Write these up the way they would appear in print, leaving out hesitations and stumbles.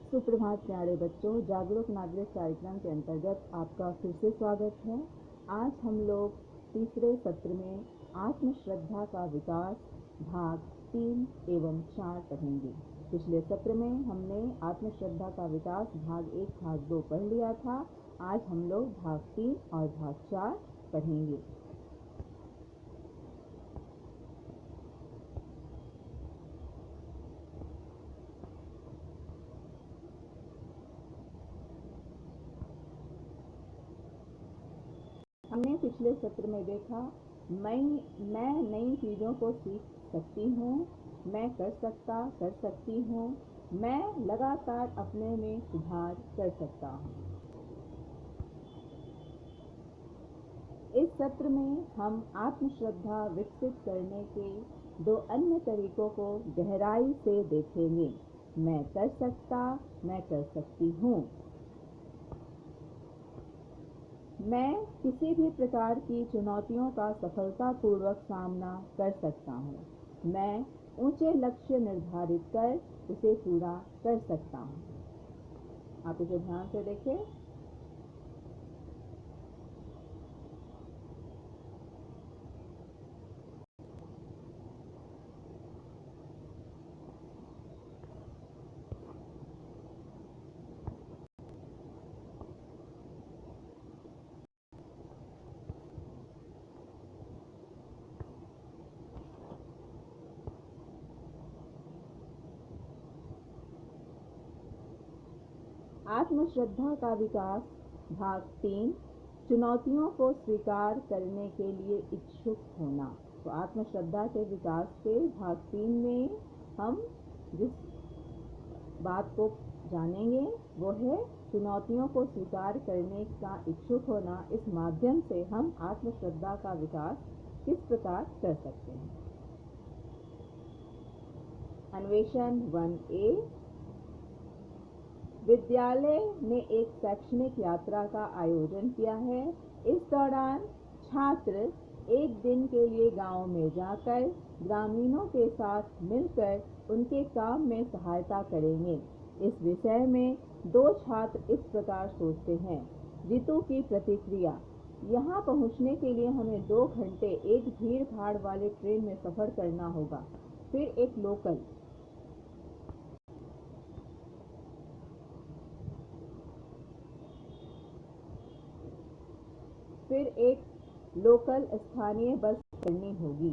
सुप्रभात प्यारे बच्चों, जागरूक नागरिक कार्यक्रम के अंतर्गत आपका फिर से स्वागत है। आज हम लोग तीसरे सत्र में आत्मश्रद्धा का विकास भाग 3 एवं 4 पढ़ेंगे। पिछले सत्र में हमने आत्मश्रद्धा का विकास भाग 1 भाग 2 पढ़ लिया था। आज हम लोग भाग 3 और भाग 4 पढ़ेंगे। हमने पिछले सत्र में देखा मैं नई चीज़ों को सीख सकती हूँ, मैं कर सकती हूँ, मैं लगातार अपने में सुधार कर सकता हूँ। इस सत्र में हम आत्मश्रद्धा विकसित करने के 2 अन्य तरीकों को गहराई से देखेंगे। मैं कर सकती हूँ। मैं किसी भी प्रकार की चुनौतियों का सफलतापूर्वक सामना कर सकता हूँ। मैं ऊंचे लक्ष्य निर्धारित कर उसे पूरा कर सकता हूँ। आप इसे ध्यान से देखें। आत्मश्रद्धा का विकास भाग 3 चुनौतियों को स्वीकार करने के लिए इच्छुक होना। तो आत्मश्रद्धा के विकास के भाग 3 में हम जिस बात को जानेंगे वो है चुनौतियों को स्वीकार करने का इच्छुक होना। इस माध्यम से हम आत्मश्रद्धा का विकास किस प्रकार कर सकते हैं। अन्वेषण 1A। विद्यालय ने एक शैक्षणिक यात्रा का आयोजन किया है। इस दौरान छात्र एक दिन के लिए गांव में जाकर ग्रामीणों के साथ मिलकर उनके काम में सहायता करेंगे। इस विषय में 2 छात्र इस प्रकार सोचते हैं। रितु की प्रतिक्रिया। यहाँ पहुँचने के लिए हमें 2 घंटे एक भीड़ भाड़ वाले ट्रेन में सफ़र करना होगा। फिर एक लोकल स्थानीय बस करनी होगी।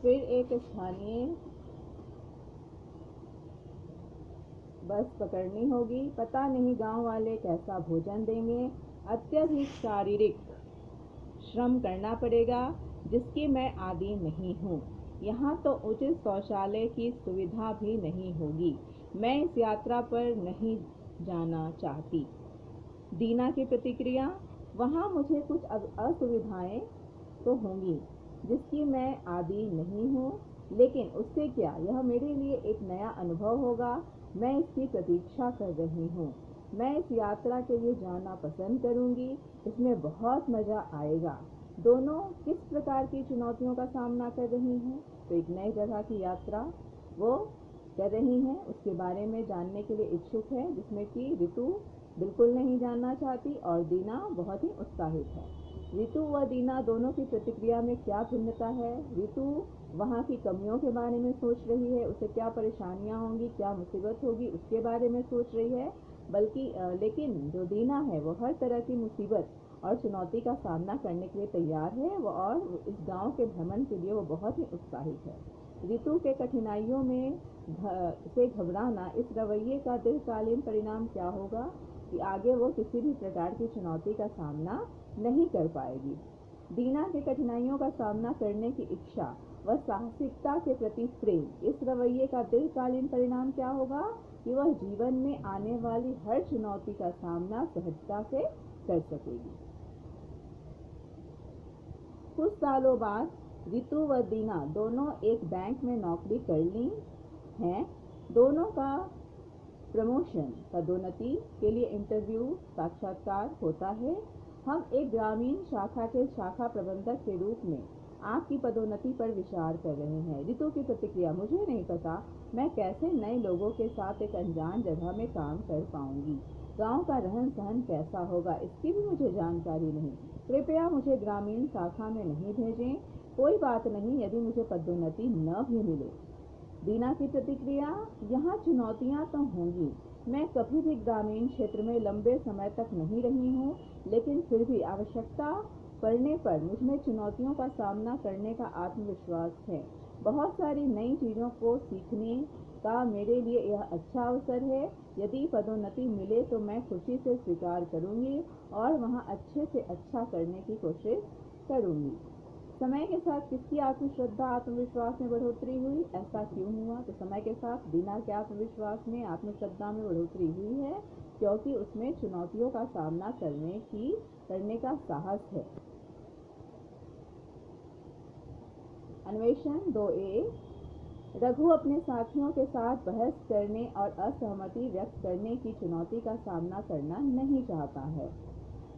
फिर एक स्थानीय बस पकड़नी होगी। पता नहीं गांव वाले कैसा भोजन देंगे। अत्यधिक शारीरिक श्रम करना पड़ेगा जिसकी मैं आदी नहीं हूँ। यहाँ तो उचित शौचालय की सुविधा भी नहीं होगी। मैं इस यात्रा पर नहीं जाना चाहती। दीना की प्रतिक्रिया। वहाँ मुझे कुछ असुविधाएं तो होंगी जिसकी मैं आदी नहीं हूँ, लेकिन उससे क्या, यह मेरे लिए एक नया अनुभव होगा। मैं इसकी प्रतीक्षा कर रही हूँ। मैं इस यात्रा के लिए जाना पसंद करूँगी। इसमें बहुत मज़ा आएगा। दोनों किस प्रकार की चुनौतियों का सामना कर रही हैं? तो एक नई जगह की यात्रा वो कर रही हैं, उसके बारे में जानने के लिए इच्छुक है, जिसमें कि रितु बिल्कुल नहीं जानना चाहती और दीना बहुत ही उत्साहित है। रितु व दीना दोनों की प्रतिक्रिया में क्या भिन्नता है? रितु वहाँ की कमियों के बारे में सोच रही है, उसे क्या परेशानियाँ होंगी, क्या मुसीबत होगी, उसके बारे में सोच रही है। लेकिन जो दीना है वो हर तरह की मुसीबत और चुनौती का सामना करने के लिए तैयार है और इस गांव के भ्रमण के लिए वो बहुत ही उत्साहित है। रितु के कठिनाइयों में से घबराना, इस रवैये का दीर्घकालीन परिणाम क्या होगा कि आगे वो किसी भी प्रकार की चुनौती का सामना नहीं कर पाएगी। दीना के कठिनाइयों का सामना करने की इच्छा व साहसिकता के प्रति प्रेम, इस रवैये का दीर्घकालीन परिणाम क्या होगा कि वह जीवन में आने वाली हर चुनौती का सामना सहजता से कर सकेगी। कुछ सालों बाद रितु व दीना दोनों एक बैंक में नौकरी कर ली हैं। दोनों का प्रमोशन पदोन्नति के लिए इंटरव्यू साक्षात्कार होता है। हम एक ग्रामीण शाखा के शाखा प्रबंधक के रूप में आपकी पदोन्नति पर विचार कर रहे हैं। रितु की प्रतिक्रिया, मुझे नहीं पता मैं कैसे नए लोगों के साथ एक अनजान जगह में काम कर पाऊंगी। गांव का रहन सहन कैसा होगा इसकी भी मुझे जानकारी नहीं। कृपया मुझे ग्रामीण शाखा में नहीं भेजें। कोई बात नहीं यदि मुझे पदोन्नति न भी मिले। दीना की प्रतिक्रिया, यहाँ चुनौतियाँ तो होंगी। मैं कभी भी ग्रामीण क्षेत्र में लंबे समय तक नहीं रही हूँ, लेकिन फिर भी आवश्यकता पड़ने पर मुझमें चुनौतियों का सामना करने का आत्मविश्वास है। बहुत सारी नई चीज़ों को सीखने का मेरे लिए यह अच्छा अवसर है। यदि पदोन्नति मिले तो मैं खुशी से स्वीकार करूँगी और वहाँ अच्छे से अच्छा करने की कोशिश करूँगी। समय के साथ किसकी आत्मश्रद्धा आत्मविश्वास में बढ़ोतरी हुई, ऐसा क्यों हुआ? तो समय के साथ दीना के आत्मविश्वास में आत्मश्रद्धा में बढ़ोतरी हुई है, क्योंकि उसमें चुनौतियों का सामना करने का साहस है। अन्वेषण 2A, रघु अपने साथियों के साथ बहस करने और असहमति व्यक्त करने की चुनौती का सामना करना नहीं चाहता है।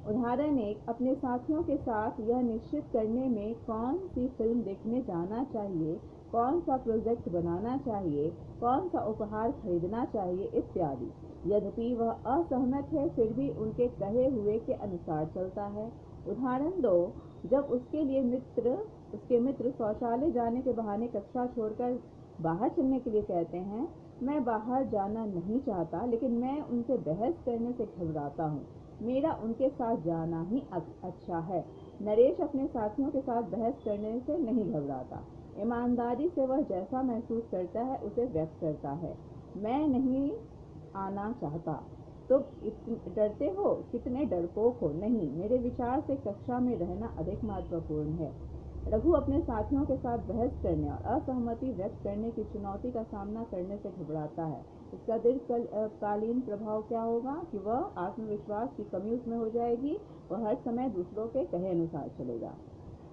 उदाहरण 1, अपने साथियों के साथ यह निश्चित करने में कौन सी फिल्म देखने जाना चाहिए, कौन सा प्रोजेक्ट बनाना चाहिए, कौन सा उपहार खरीदना चाहिए इत्यादि। यद्यपि वह असहमत है, फिर भी उनके कहे हुए के अनुसार चलता है। उदाहरण 2, जब उसके मित्र शौचालय जाने के बहाने कक्षा छोड़कर बाहर चलने के लिए कहते हैं। मैं बाहर जाना नहीं चाहता, लेकिन मैं उनसे बहस करने से घबराता हूँ। मेरा उनके साथ जाना ही अच्छा है। नरेश अपने साथियों के साथ बहस करने से नहीं घबराता। ईमानदारी से वह जैसा महसूस करता है उसे व्यक्त करता है। मैं नहीं आना चाहता। तो डरते हो? कितने डरपोक हो। नहीं, मेरे विचार से कक्षा में रहना अधिक महत्वपूर्ण है। रघु अपने साथियों के साथ बहस करने और असहमति व्यक्त करने की चुनौती का सामना करने से घबराता है। इसका दीर्घकालीन प्रभाव क्या होगा कि वह आत्मविश्वास की कमी उसमें हो जाएगी। वह हर समय दूसरों के कहे अनुसार चलेगा।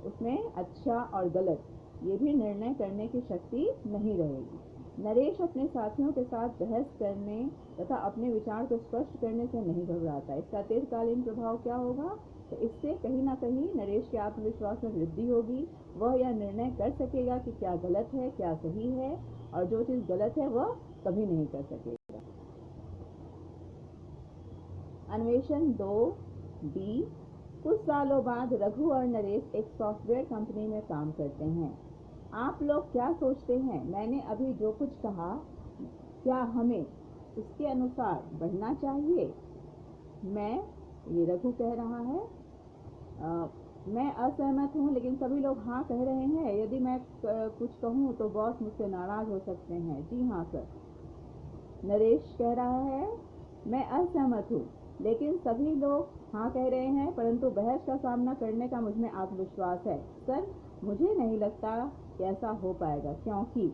उसमें अच्छा और गलत ये भी निर्णय करने की शक्ति नहीं रहेगी। नरेश अपने साथियों के साथ बहस करने तथा अपने विचार को स्पष्ट करने से नहीं घबराता। इसका दीर्घकालीन प्रभाव क्या होगा? तो इससे कहीं ना कहीं नरेश के आत्मविश्वास में वृद्धि होगी। वह यह निर्णय कर सकेगा कि क्या गलत है क्या सही है, और जो चीज़ गलत है वह कभी नहीं कर सकेगा। अन्वेषण 2B, कुछ सालों बाद रघु और नरेश एक सॉफ्टवेयर कंपनी में काम करते हैं। आप लोग क्या सोचते हैं? मैंने अभी जो कुछ कहा, क्या हमें उसके अनुसार बढ़ना चाहिए? ये रघु कह रहा है, मैं असहमत हूँ, लेकिन सभी लोग हाँ कह रहे हैं। यदि मैं कुछ कहूँ तो बॉस मुझसे नाराज हो सकते हैं। जी हाँ सर। नरेश कह रहा है, मैं असहमत हूँ, लेकिन सभी लोग हाँ कह रहे हैं, परंतु बहस का सामना करने का मुझमें आत्मविश्वास है। सर, मुझे नहीं लगता कि ऐसा हो पाएगा, क्योंकि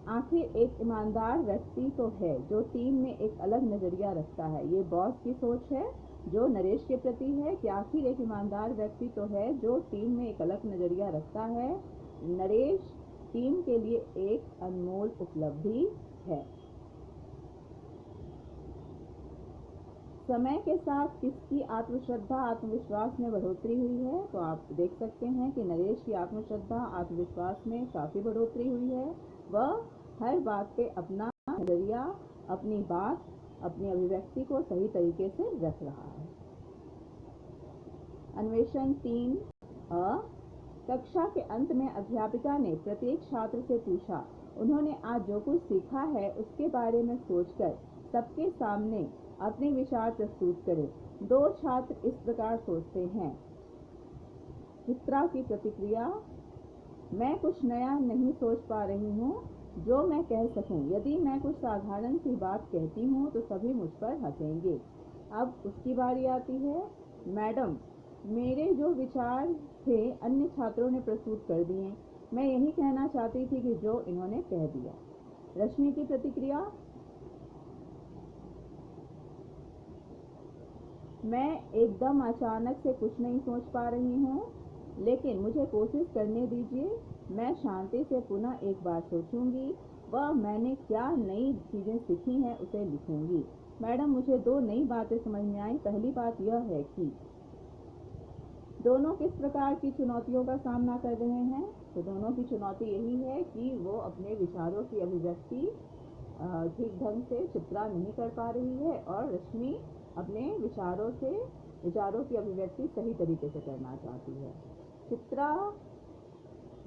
आखिर एक ईमानदार व्यक्ति तो है जो टीम में एक अलग नज़रिया रखता है। ये बॉस की सोच है जो नरेश के प्रति है कि आखिर एक ईमानदार व्यक्ति तो है जो टीम में एक अलग नज़रिया रखता है। नरेश टीम के लिए एक अनमोल उपलब्धि है। समय के साथ किसकी आत्मश्रद्धा आत्मविश्वास में बढ़ोतरी हुई है? तो आप देख सकते हैं कि नरेश की आत्मश्रद्धा आत्मविश्वास में काफ़ी बढ़ोतरी हुई है। वह हर बात पे अपना नजरिया, अपनी बात, अपनी अभिव्यक्ति को सही तरीके से रख रहा है। अन्वेषण 3A, कक्षा के अंत में अध्यापिका ने प्रत्येक छात्र से पूछा। उन्होंने आज जो कुछ सीखा है उसके बारे में सोचकर सबके सामने अपने विचार प्रस्तुत करें। 2 छात्र इस प्रकार सोचते हैं। चित्रा की प्रतिक्रिया, मैं कुछ नया नहीं सोच पा रही हूँ जो मैं कह सकूं। यदि मैं कुछ साधारण सी बात कहती हूँ तो सभी मुझ पर हंसेंगे। अब उसकी बारी आती है। मैडम, मेरे जो विचार थे अन्य छात्रों ने प्रस्तुत कर दिए। मैं यही कहना चाहती थी कि जो इन्होंने कह दिया। रश्मि की प्रतिक्रिया, मैं एकदम अचानक से कुछ नहीं सोच पा रही हूँ। लेकिन मुझे कोशिश करने दीजिए। मैं शांति से पुनः एक बार सोचूंगी। वह मैंने क्या नई चीज़ें सीखी हैं उसे लिखूंगी। मैडम, मुझे 2 नई बातें समझ में आई। पहली बात यह है कि दोनों किस प्रकार की चुनौतियों का सामना कर रहे हैं। तो दोनों की चुनौती यही है कि वो अपने विचारों की अभिव्यक्ति ठीक ढंग से चित्रा नहीं कर पा रही है और रश्मि अपने विचारों की अभिव्यक्ति सही तरीके से करना चाहती है। चित्रा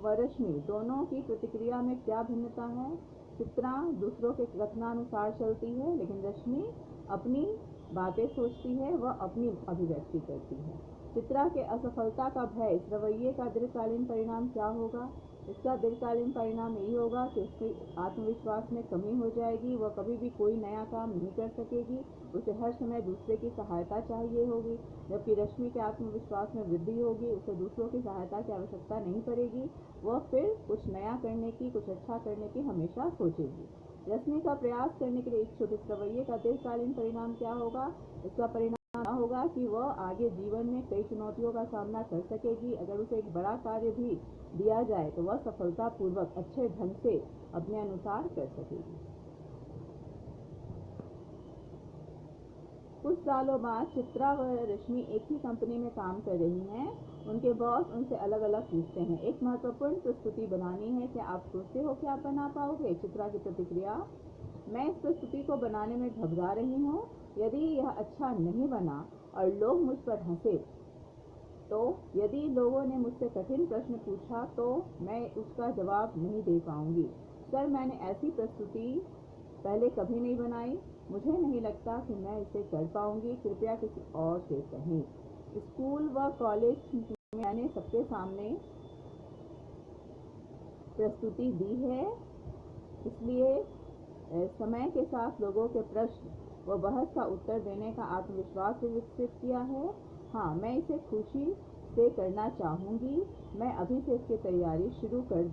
व रश्मि दोनों की प्रतिक्रिया में क्या भिन्नता है। चित्रा दूसरों के कथनानुसार चलती है, लेकिन रश्मि अपनी बातें सोचती है, वह अपनी अभिव्यक्ति करती है। चित्रा के असफलता का भय, इस रवैये का दीर्घकालीन परिणाम क्या होगा। इसका दीर्घकालीन परिणाम यही होगा कि उसके आत्मविश्वास में कमी हो जाएगी। वह कभी भी कोई नया काम नहीं कर सकेगी। उसे हर समय दूसरे की सहायता चाहिए होगी। जबकि रश्मि के आत्मविश्वास में वृद्धि होगी। उसे दूसरों की सहायता की आवश्यकता नहीं पड़ेगी। वह फिर कुछ नया करने की, कुछ अच्छा करने की हमेशा सोचेगी। रश्मि का प्रयास करने के लिए इच्छुक इस रवैये का दीर्घकालीन परिणाम क्या होगा। इसका परिणाम होगा कि वह आगे जीवन में कई चुनौतियों का सामना कर सकेगी। अगर उसे एक बड़ा कार्य भी दिया जाए तो वह सफलतापूर्वक अच्छे ढंग से अपने अनुसार कर सकेगी। कुछ सालों बाद चित्रा व रश्मि एक ही कंपनी में काम कर रही हैं। उनके बॉस उनसे अलग अलग पूछते हैं, एक महत्वपूर्ण प्रस्तुति बनानी है, क्या आप सोचते हो कि आप बना पाओगे। चित्रा की प्रतिक्रिया, मैं इस प्रस्तुति को बनाने में घबरा रही हूँ। यदि यह अच्छा नहीं बना और लोग मुझ पर हंसे तो यदि लोगों ने मुझसे कठिन प्रश्न पूछा तो मैं उसका जवाब नहीं दे पाऊंगी। सर, मैंने ऐसी प्रस्तुति पहले कभी नहीं बनाई। मुझे नहीं लगता कि मैं इसे कर पाऊंगी। कृपया किसी और से कहें। स्कूल व कॉलेज में मैंने सबके सामने प्रस्तुति दी है, इसलिए समय के साथ लोगों के प्रश्न व बहस का उत्तर देने का आत्मविश्वास भी विकसित किया है। हाँ, मैं इसे खुशी से करना चाहूँगी। मैं अभी से इसकी तैयारी शुरू कर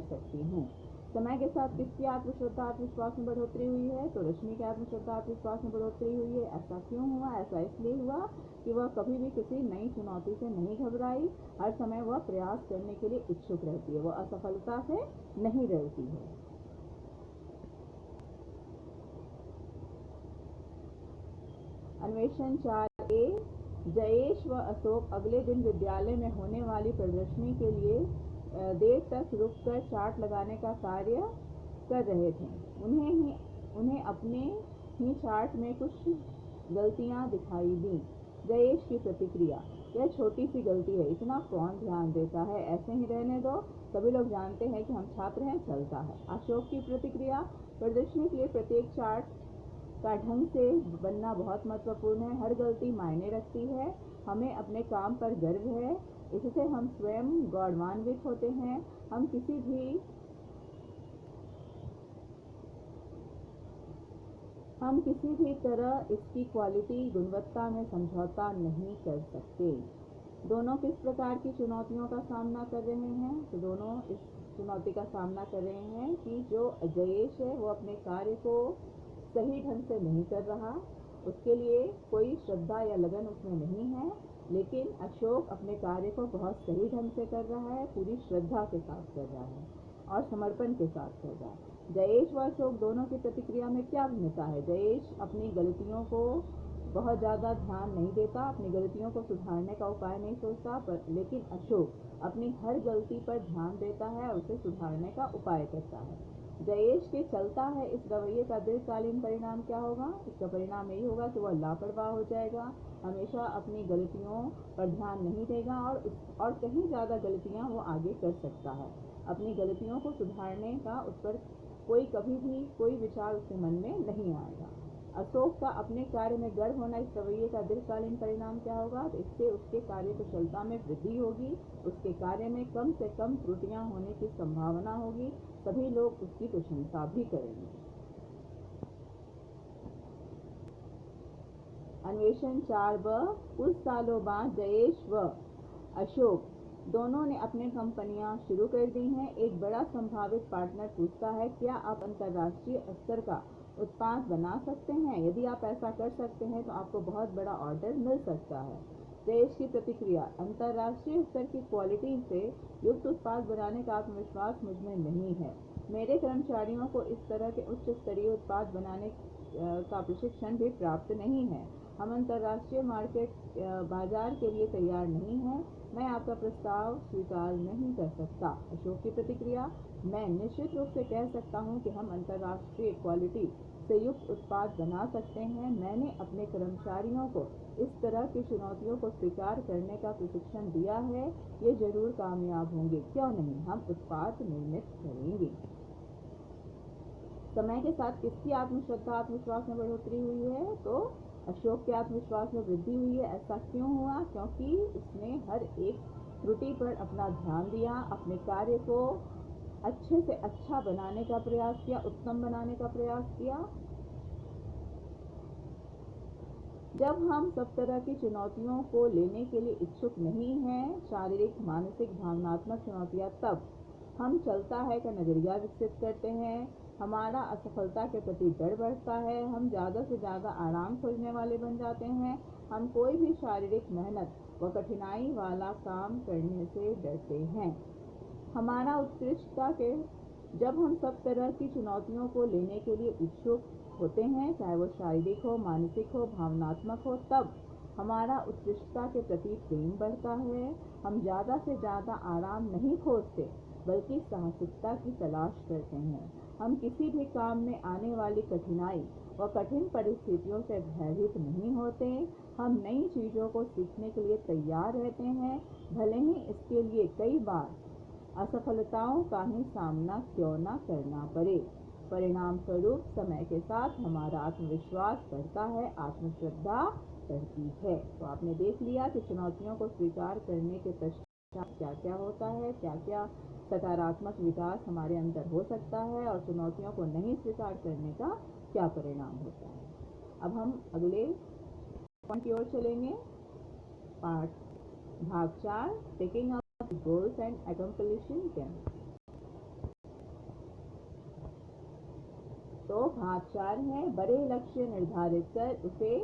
सकती हूँ। समय के साथ किसकी आत्मश्रद्धा आत्मविश्वास में बढ़ोतरी हुई है। तो रश्मि की आत्मश्रद्धा आत्मविश्वास में बढ़ोतरी हुई है। ऐसा क्यों हुआ। ऐसा इसलिए हुआ कि वह कभी भी किसी नई चुनौती से नहीं घबराई। हर समय वह प्रयास करने के लिए इच्छुक रहती है। वह असफलता से नहीं डरती है। अन्वेषण 4A, जयेश व अशोक अगले दिन विद्यालय में होने वाली प्रदर्शनी के लिए देर तक रुककर चार्ट लगाने का कार्य कर रहे थे। उन्हें अपने ही चार्ट में कुछ गलतियां दिखाई दी। जयेश की प्रतिक्रिया, यह छोटी सी गलती है, इतना कौन ध्यान देता है, ऐसे ही रहने दो, सभी लोग जानते हैं कि हम छात्र हैं, चलता है। अशोक की प्रतिक्रिया, प्रदर्शनी के लिए प्रत्येक चार्ट का ढंग से बनना बहुत महत्वपूर्ण है। हर गलती मायने रखती है। हमें अपने काम पर गर्व है, इससे हम स्वयं गौरवान्वित होते हैं। हम किसी भी तरह इसकी क्वालिटी गुणवत्ता में समझौता नहीं कर सकते। दोनों किस प्रकार की चुनौतियों का सामना कर रहे हैं। तो दोनों इस चुनौती का सामना कर रहे हैं कि जो जयेश है वो अपने कार्य को सही ढंग से नहीं कर रहा, उसके लिए कोई श्रद्धा या लगन उसमें नहीं है। लेकिन अशोक अपने कार्य को बहुत सही ढंग से कर रहा है, पूरी श्रद्धा के साथ कर रहा है और समर्पण के साथ कर रहा है। जयेश व अशोक दोनों की प्रतिक्रिया में क्या भिन्नता है। जयेश अपनी गलतियों को बहुत ज़्यादा ध्यान नहीं देता, अपनी गलतियों को सुधारने का उपाय नहीं सोचता, लेकिन अशोक अपनी हर गलती पर ध्यान देता है और उसे सुधारने का उपाय करता है। जयेश के चलता है इस रवैये का दीर्घकालीन परिणाम क्या होगा। इसका परिणाम यही होगा कि वह लापरवाह हो जाएगा, हमेशा अपनी गलतियों पर ध्यान नहीं देगा और कहीं ज़्यादा गलतियां वो आगे कर सकता है। अपनी गलतियों को सुधारने का उस पर कभी भी कोई विचार उसके मन में नहीं आएगा। अशोक का अपने कार्य में गर्व होना, इस रवैये का दीर्घकालीन परिणाम क्या होगा। तो इससे उसके कार्य कुशलता में वृद्धि होगी, उसके कार्य में कम से कम त्रुटियां होने की संभावना होगी, सभी लोग उसकी प्रशंसा भी करेंगे। अन्वेषण 4B, कुछ सालों बाद जयेश व अशोक दोनों ने अपनी कंपनियां शुरू कर दी हैं। एक बड़ा संभावित पार्टनर पूछता है, क्या आप अंतर्राष्ट्रीय स्तर का उत्पाद बना सकते हैं। यदि आप ऐसा कर सकते हैं तो आपको बहुत बड़ा ऑर्डर मिल सकता है। देश की प्रतिक्रिया। अंतर्राष्ट्रीय स्तर की क्वालिटी से युक्त उत्पाद बनाने का आत्मविश्वास मुझमें नहीं है। मेरे कर्मचारियों को इस तरह के उच्च स्तरीय उत्पाद बनाने का प्रशिक्षण भी प्राप्त नहीं है। हम अंतर्राष्ट्रीय बाजार के लिए तैयार नहीं हैं। मैं आपका प्रस्ताव स्वीकार नहीं कर सकता। अशोक की प्रतिक्रिया। मैं निश्चित रूप से कह सकता हूं कि हम अंतर्राष्ट्रीय क्वालिटी से युक्त उत्पाद बना सकते हैं। मैंने अपने कर्मचारियों को इस तरह की चुनौतियों को स्वीकार करने का प्रशिक्षण दिया है। ये जरूर कामयाब होंगे। क्यों नहीं, हम उत्पाद निर्मित करेंगे। समय के साथ किसकी आत्मश्रद्धा आत्मविश्वास में बढ़ोतरी हुई है? तो अशोक के आत्मविश्वास में वृद्धि हुई है। ऐसा क्यों हुआ? क्योंकि उसने हर एक त्रुटि पर अपना ध्यान दिया, अपने कार्य को अच्छे से अच्छा बनाने का प्रयास किया, उत्तम बनाने का प्रयास किया। जब हम सब तरह की चुनौतियों को लेने के लिए इच्छुक नहीं हैं, शारीरिक, मानसिक, भावनात्मक चुनौतियां, तब हम चलता है का नजरिया विकसित करते हैं। हमारा असफलता के प्रति डर बढ़ता है। हम ज़्यादा से ज़्यादा आराम खोजने वाले बन जाते हैं। हम कोई भी शारीरिक मेहनत व कठिनाई वाला काम करने से डरते हैं। हमारा उत्कृष्टता के जब हम सब तरह की चुनौतियों को लेने के लिए इच्छुक होते हैं, चाहे वो शारीरिक हो, मानसिक हो, भावनात्मक हो, तब हमारा उत्कृष्टता के प्रति प्रेम बढ़ता है। हम ज़्यादा से ज़्यादा आराम नहीं खोजते, बल्कि साहसिकता की तलाश करते हैं। हम किसी भी काम में आने वाली कठिनाई व कठिन परिस्थितियों से भयभीत नहीं होते। हम नई चीज़ों को सीखने के लिए तैयार रहते हैं, भले ही इसके लिए कई बार असफलताओं का ही सामना क्यों न करना पड़े। परिणाम स्वरूप समय के साथ हमारा आत्मविश्वास बढ़ता है, आत्मश्रद्धा बढ़ती है। तो आपने देख लिया कि चुनौतियों को स्वीकार करने के पश्चात क्या क्या होता है, क्या क्या सकारात्मक विकास हमारे अंदर हो सकता है, और चुनौतियों को नहीं स्वीकार करने का क्या परिणाम होता है। अब हम अगले पॉइंट की ओर चलेंगे। भाग 4, taking up goals and accomplishing them. तो भाग 4 है बड़े लक्ष्य निर्धारित कर उसे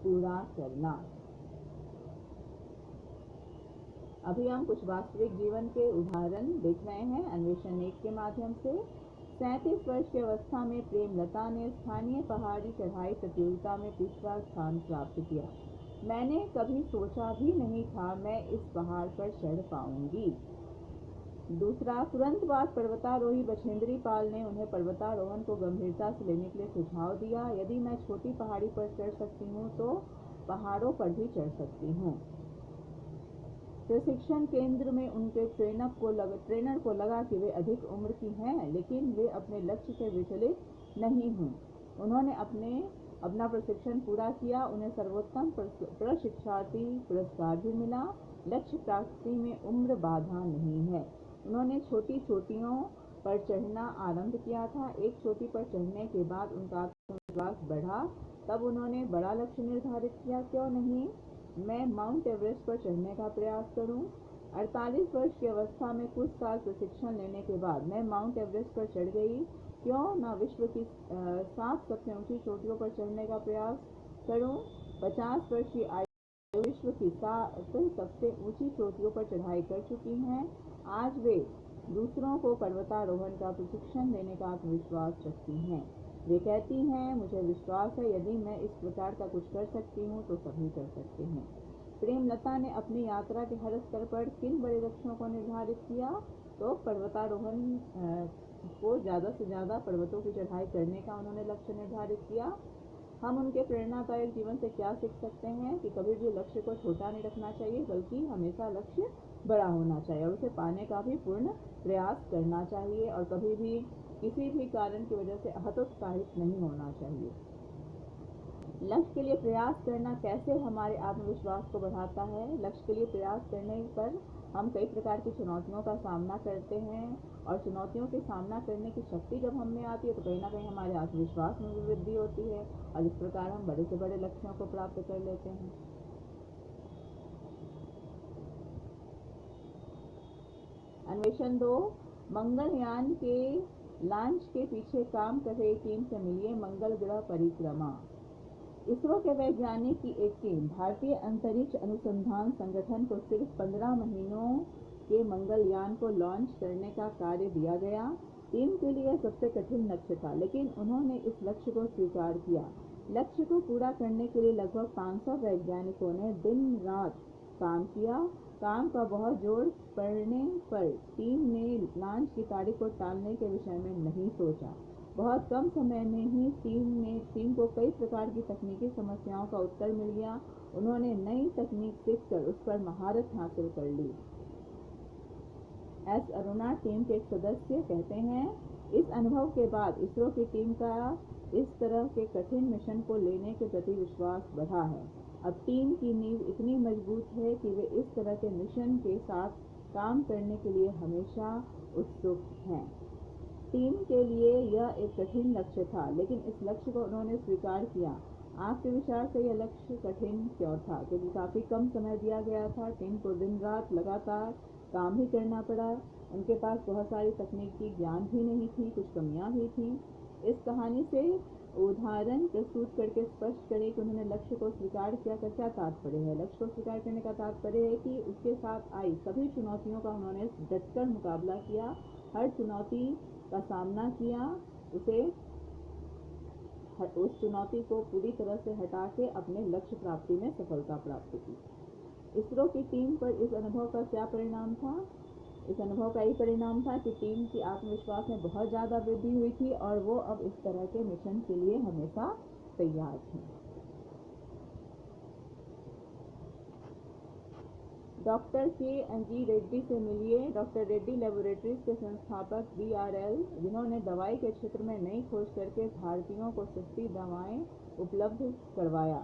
पूरा करना। अभी हम कुछ वास्तविक जीवन के उदाहरण देख रहे हैं अन्वेषण 1 के माध्यम से। 37 वर्ष की अवस्था में प्रेमलता ने स्थानीय पहाड़ी चढ़ाई प्रतियोगिता में तीसरा स्थान प्राप्त किया। मैंने कभी सोचा भी नहीं था मैं इस पहाड़ पर चढ़ पाऊंगी। दूसरा, तुरंत बाद पर्वतारोही बछेंद्री पाल ने उन्हें पर्वतारोहण को गंभीरता से लेने के लिए सुझाव दिया। यदि मैं छोटी पहाड़ी पर चढ़ सकती हूँ तो पहाड़ों पर भी चढ़ सकती हूँ। प्रशिक्षण केंद्र में उनके ट्रेनर को लगा कि वे अधिक उम्र की हैं, लेकिन वे अपने लक्ष्य से विचलित नहीं हुई। उन्होंने अपना प्रशिक्षण पूरा किया। उन्हें सर्वोत्तम प्रशिक्षार्थी पुरस्कार भी मिला। लक्ष्य प्राप्ति में उम्र बाधा नहीं है। उन्होंने छोटी चोटियों पर चढ़ना आरंभ किया था। एक चोटी पर चढ़ने के बाद उनका आत्मविश्वास बढ़ा। तब उन्होंने बड़ा लक्ष्य निर्धारित किया। क्यों नहीं, मैं माउंट एवरेस्ट पर चढ़ने का प्रयास करूं। 48 वर्ष की अवस्था में कुछ साल प्रशिक्षण लेने के बाद मैं माउंट एवरेस्ट पर चढ़ गई। क्यों न विश्व की 7 सबसे ऊंची चोटियों पर चढ़ने का प्रयास करूं। 50 वर्ष की आयु विश्व की 7 सबसे ऊंची चोटियों पर चढ़ाई कर चुकी हैं। आज वे दूसरों को पर्वतारोहण का प्रशिक्षण देने का आत्मविश्वास रखती हैं। वे कहती हैं, मुझे विश्वास है यदि मैं इस प्रकार का कुछ कर सकती हूँ तो सभी कर सकते हैं। प्रेमलता ने अपनी यात्रा के हर स्तर पर किन बड़े लक्ष्यों को निर्धारित किया? तो पर्वतारोहण को ज़्यादा से ज़्यादा पर्वतों की चढ़ाई करने का उन्होंने लक्ष्य निर्धारित किया। हम उनके प्रेरणादायक जीवन से क्या सीख सकते हैं कि कभी भी लक्ष्य को छोटा नहीं रखना चाहिए, बल्कि हमेशा लक्ष्य बड़ा होना चाहिए और उसे पाने का भी पूर्ण प्रयास करना चाहिए, और कभी भी किसी भी कारण की वजह से हतोत्साहित नहीं होना चाहिए। लक्ष्य के लिए प्रयास करना कैसे हमारे आत्मविश्वास को बढ़ाता है? लक्ष्य के लिए प्रयास करने पर हम कई प्रकार की चुनौतियों का सामना करते हैं, और चुनौतियों के सामना करने की शक्ति जब हमें आती है तो कहीं ना कहीं हमारे आत्मविश्वास में भी वृद्धि होती है, और इस प्रकार हम बड़े से बड़े लक्ष्यों को प्राप्त कर लेते हैं। अन्वेषण 2, मंगलयान के लॉन्च के पीछे काम कर रही टीम से मिलिए। मंगल ग्रह परिक्रमा। इसरो के वैज्ञानिक की एक टीम भारतीय अंतरिक्ष अनुसंधान संगठन को सिर्फ 15 महीनों के मंगलयान को लॉन्च करने का कार्य दिया गया। टीम के लिए सबसे कठिन लक्ष्य था, लेकिन उन्होंने इस लक्ष्य को स्वीकार किया। लक्ष्य को पूरा करने के लिए लगभग 500 वैज्ञानिकों ने दिन रात काम किया। काम का बहुत जोर पड़ने पर टीम ने लॉन्च की तारीख को टालने के विषय में नहीं सोचा। बहुत कम समय में ही टीम को कई प्रकार की तकनीकी समस्याओं का उत्तर मिल गया। उन्होंने नई तकनीक सीखकर उस पर महारत हासिल कर ली। एस अरुणा, टीम के एक सदस्य, कहते हैं, इस अनुभव के बाद इसरो की टीम का इस तरह के कठिन मिशन को लेने के प्रति विश्वास बढ़ा है। अब टीम की नींव इतनी मजबूत है कि वे इस तरह के मिशन के साथ काम करने के लिए हमेशा उत्सुक हैं। टीम के लिए यह एक कठिन लक्ष्य था, लेकिन इस लक्ष्य को उन्होंने स्वीकार किया। आपके विचार से यह लक्ष्य कठिन क्यों था? क्योंकि काफ़ी कम समय दिया गया था। टीम को दिन रात लगातार काम भी करना पड़ा। उनके पास बहुत सारी तकनीकी ज्ञान भी नहीं थी, कुछ कमियां भी थीं। इस कहानी से उदाहरण प्रस्तुत करके स्पष्ट करें कि उन्होंने लक्ष्य को स्वीकार किया का क्या तात्पर्य है। लक्ष्य को स्वीकार करने का तात्पर्य है कि उसके साथ आई सभी चुनौतियों का उन्होंने डटकर मुकाबला किया, हर चुनौती का सामना किया, उस चुनौती को पूरी तरह से हटा के अपने लक्ष्य प्राप्ति में सफलता प्राप्त की। इसरो की टीम पर इस अनुभव का क्या परिणाम था? इस अनुभव का यही परिणाम था कि टीम की आत्मविश्वास में बहुत ज़्यादा वृद्धि हुई थी और वो अब इस तरह के मिशन के लिए हमेशा तैयार थी। Doctor K N G. रेड्डी से मिलिए। डॉक्टर रेड्डी लेबोरेटरीज के संस्थापक DRL, जिन्होंने दवाई के क्षेत्र में नई खोज करके भारतीयों को सस्ती दवाएं उपलब्ध करवाया।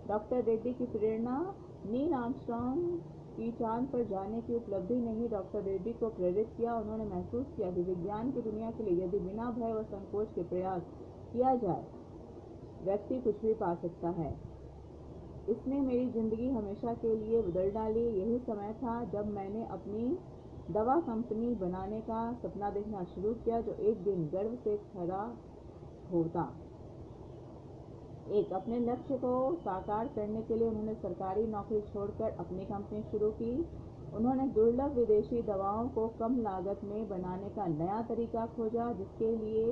डॉक्टर रेड्डी की प्रेरणा नील आर्मस्ट्रांग की चांद पर जाने की उपलब्धि ने ही डॉक्टर रेड्डी को प्रेरित किया। उन्होंने महसूस किया कि विज्ञान की दुनिया के लिए यदि बिना भय व संकोच के प्रयास किया जाए, व्यक्ति कुछ भी पा सकता है। इसने मेरी ज़िंदगी हमेशा के लिए बदल डाली। यही समय था जब मैंने अपनी दवा कंपनी बनाने का सपना देखना शुरू किया, जो एक दिन गर्व से खड़ा होता। अपने लक्ष्य को साकार करने के लिए उन्होंने सरकारी नौकरी छोड़कर अपनी कंपनी शुरू की। उन्होंने दुर्लभ विदेशी दवाओं को कम लागत में बनाने का नया तरीका खोजा, जिसके लिए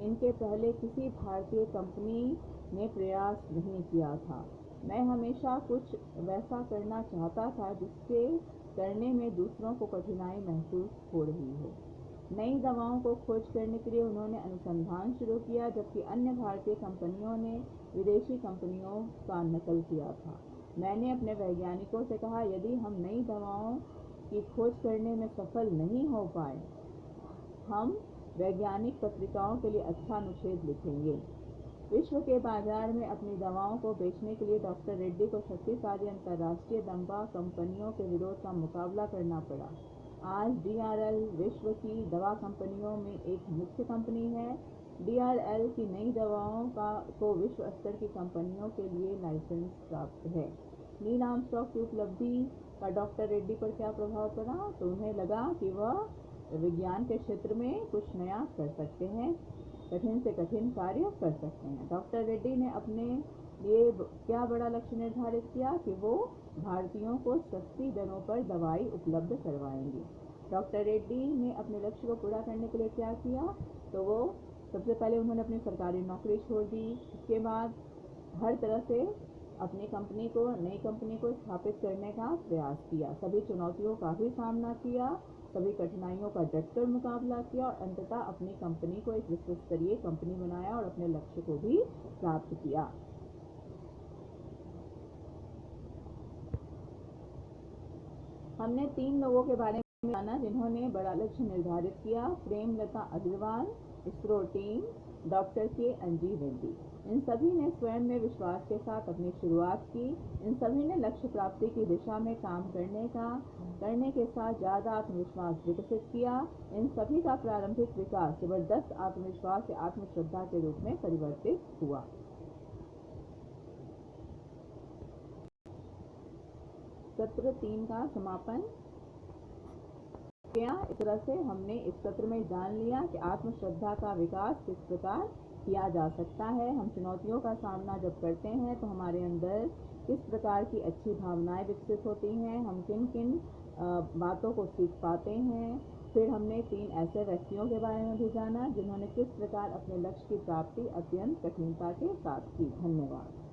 इनके पहले किसी भारतीय कंपनी ने प्रयास नहीं किया था। मैं हमेशा कुछ वैसा करना चाहता था जिससे करने में दूसरों को कठिनाई महसूस हो रही हो। नई दवाओं को खोज करने के लिए उन्होंने अनुसंधान शुरू किया, जबकि अन्य भारतीय कंपनियों ने विदेशी कंपनियों का नकल किया था। मैंने अपने वैज्ञानिकों से कहा, यदि हम नई दवाओं की खोज करने में सफल नहीं हो पाए, हम वैज्ञानिक पत्रिकाओं के लिए अच्छा अनुच्छेद लिखेंगे। विश्व के बाजार में अपनी दवाओं को बेचने के लिए डॉक्टर रेड्डी को शक्तिशाली अंतर्राष्ट्रीय दवा कंपनियों के विरोध का मुकाबला करना पड़ा। आज DRL विश्व की दवा कंपनियों में एक मुख्य कंपनी है। DRL की नई दवाओं को विश्व स्तर की कंपनियों के लिए लाइसेंस प्राप्त है। नील आर्मस्ट्रांग की उपलब्धि का डॉक्टर रेड्डी पर क्या प्रभाव पड़ा? तो उन्हें लगा कि वह विज्ञान के क्षेत्र में कुछ नया कर सकते हैं, कठिन से कठिन कार्य कर सकते हैं। डॉक्टर रेड्डी ने अपने लिए क्या बड़ा लक्ष्य निर्धारित किया कि वो भारतीयों को सस्ती दरों पर दवाई उपलब्ध करवाएंगे। डॉक्टर रेड्डी ने अपने लक्ष्य को पूरा करने के लिए क्या किया? तो वो सबसे पहले उन्होंने अपनी सरकारी नौकरी छोड़ दी। इसके बाद हर तरह से अपनी नई कंपनी को स्थापित करने का प्रयास किया। सभी चुनौतियों का भी सामना किया, सभी कठिनाइयों का डटकर मुकाबला किया और अंततः अपनी कंपनी को एक विश्व स्तरीय कंपनी बनाया और अपने लक्ष्य को भी प्राप्त किया। हमने 3 लोगों के बारे में जाना जिन्होंने बड़ा लक्ष्य निर्धारित किया। Premlata Agarwal, ISRO team, doctor K N G. Reddy. इन सभी ने स्वयं में विश्वास के साथ अपनी शुरुआत की। इन सभी ने लक्ष्य प्राप्ति की दिशा में काम करने के साथ ज़्यादा आत्मविश्वास विकसित किया। इन सभी का प्रारंभिक विकास जबरदस्त आत्मविश्वास या आत्मश्रद्धा के रूप में परिवर्तित हुआ। सत्र 3 का समापन किया। इस तरह से हमने इस सत्र में जान लिया कि आत्मश्रद्धा का विकास किस प्रकार किया जा सकता है। हम चुनौतियों का सामना जब करते हैं तो हमारे अंदर किस प्रकार की अच्छी भावनाएं विकसित होती हैं, हम किन किन बातों को सीख पाते हैं। फिर हमने 3 ऐसे व्यक्तियों के बारे में भी जाना जिन्होंने किस प्रकार अपने लक्ष्य की प्राप्ति अत्यंत कठिनता के साथ की। धन्यवाद।